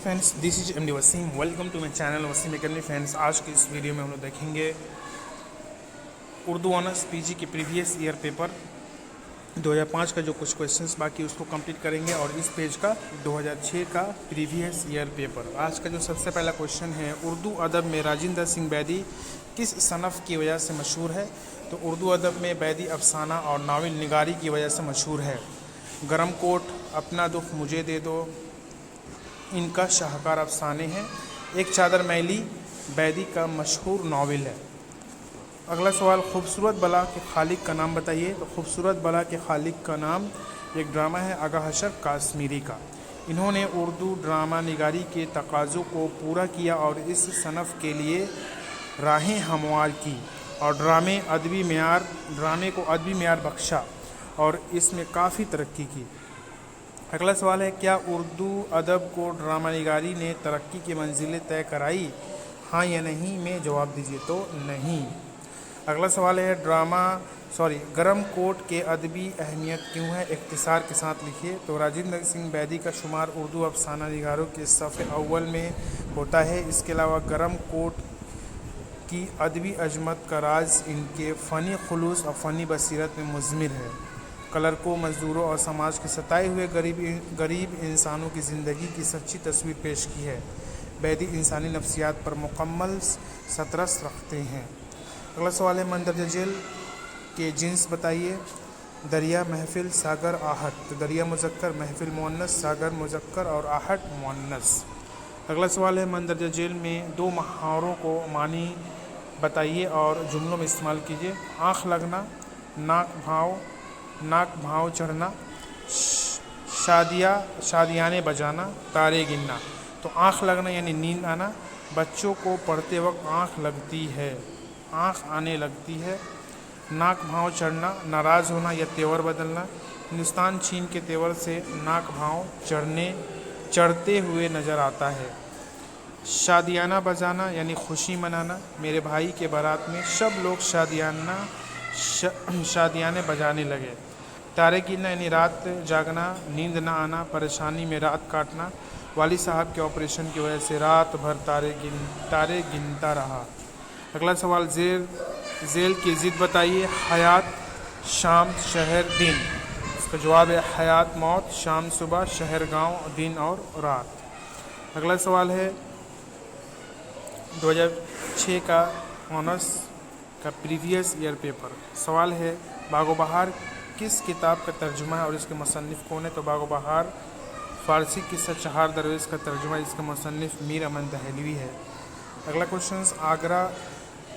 Friends, this is MD Wasim. Welcome to my channel Wasim academy. Friends, आज के इस video में हम लोग देखेंगे उर्दू ऑनर्स पीजी के प्रीवियस ईयर पेपर 2005 का जो कुछ क्वेश्चंस बाकी उसको कंप्लीट करेंगे और इस पेज का 2006 का प्रीवियस ईयर पेपर। आज का जो सबसे पहला क्वेश्चन है, उर्दू अदब में राजिंदर सिंह बैदी किस सनफ़ की वजह से मशहूर है? तो उर्दू अदब में बैदी अफसाना और नावल निगारी की वजह से मशहूर है। गरम कोट, अपना दुख मुझे दे दो इनका शाहकार अफसाने हैं। एक चादर मैली बैदी का मशहूर नावल है। अगला सवाल, खूबसूरत बला के खालिक का नाम बताइए। तो खूबसूरत बला के खालिक का नाम एक ड्रामा है आगा हशर काश्मीरी का। इन्होंने उर्दू ड्रामा निगारी के तकाज़ों को पूरा किया और इस सनफ़ के लिए राहें हमवार की और ड्रामे को अदबी मेयार बख्शा और इसमें काफ़ी तरक्की की। अगला सवाल है, क्या उर्दू अदब को ड्रामा निगारी ने तरक्की की मंजिलें तय कराई? हाँ या नहीं में जवाब दीजिए। तो नहीं। अगला सवाल है, गरम कोट के अदबी अहमियत क्यों है? इख्तिसार के साथ लिखिए। तो राजिंदर सिंह बैदी का शुमार उर्दू अफसाना निगारों के सफ़े अव्वल में होता है। इसके अलावा गरम कोट की अदबी अजमत का राज इनके फ़नी खुलूस और फ़नी बसीरत में मुज़मिर है। क्लर्कों, मज़दूरों और समाज के सताए हुए गरीब इंसानों की ज़िंदगी की सच्ची तस्वीर पेश की है। बैदी इंसानी नफ्सियात पर मुकम्मल सतरस रखते हैं। अगला सवाल है, मंदरजा झेल के जिन्स बताइए। दरिया, महफिल, सागर, आहट। तो दरिया मुज़क्कर, महफिल मुअन्नस, सागर मुज़क्कर और आहट मुअन्नस। अगला सवाल है, मंदरजा झेल में दो मुहावरों को मानी बताइए और जुमलों में इस्तेमाल कीजिए। आँख लगना, नाक भाव चढ़ना, शादियाने बजाना, तारे गिनना। तो आँख लगना यानी नींद आना। बच्चों को पढ़ते वक्त आँख आने लगती है। नाक भाव चढ़ना, नाराज़ होना या तेवर बदलना। हिंदुस्तान चीन के तेवर से नाक भाव चढ़ते हुए नज़र आता है। शादियाना बजाना यानी खुशी मनाना। मेरे भाई के बारात में सब लोग शादियाने बजाने लगे। तारे गिनना यानी रात जागना, नींद न आना, परेशानी में रात काटना। वाली साहब के ऑपरेशन की वजह से रात भर तारे गिनता रहा। अगला सवाल, जेल की ज़िद बताइए। हयात, शाम, शहर, दिन। इसका जवाब है हयात मौत, शाम सुबह, शहर गांव, दिन और रात। अगला सवाल है 2006 का ऑनर्स का प्रीवियस ईयर पेपर। सवाल है, बागो बहार किस किताब का तर्जुमा है और इसके मुसन्निफ़ कौन है? तो बागो बहार फ़ारसी किस्सा चहार दरवेज़ का तर्जुमा, इसका मुसन्निफ़ मीर अमन दहलवी है। अगला क्वेश्चन,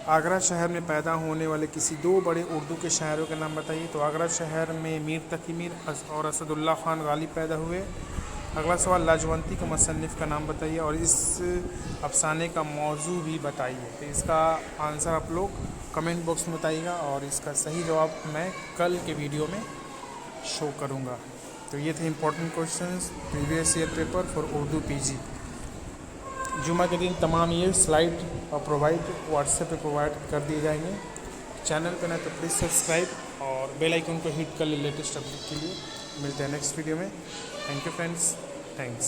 आगरा शहर में पैदा होने वाले किसी दो बड़े उर्दू के शायरों के नाम बताइए। तो आगरा शहर में मीर तकी मीर और असदुल्ला ख़ान गालिब पैदा हुए। अगला सवाल, लाजवंती के मुसन्निफ़ का नाम बताइए और इस अफसाने का मौजू भी बताइए। तो इसका आंसर आप लोग कमेंट बॉक्स में बताइएगा और इसका सही जवाब मैं कल के वीडियो में शो करूँगा। तो ये थे important questions previous year paper for Urdu PG. जुमा के दिन तमाम ये स्लाइड और व्हाट्सएप पे प्रोवाइड कर दिए जाएंगे। चैनल पर ना तो प्लीज़ सब्सक्राइब और बेल आइकन को हिट कर ले लेटेस्ट अपडेट के लिए। मिलते हैं नेक्स्ट वीडियो में। Thank you friends, thanks.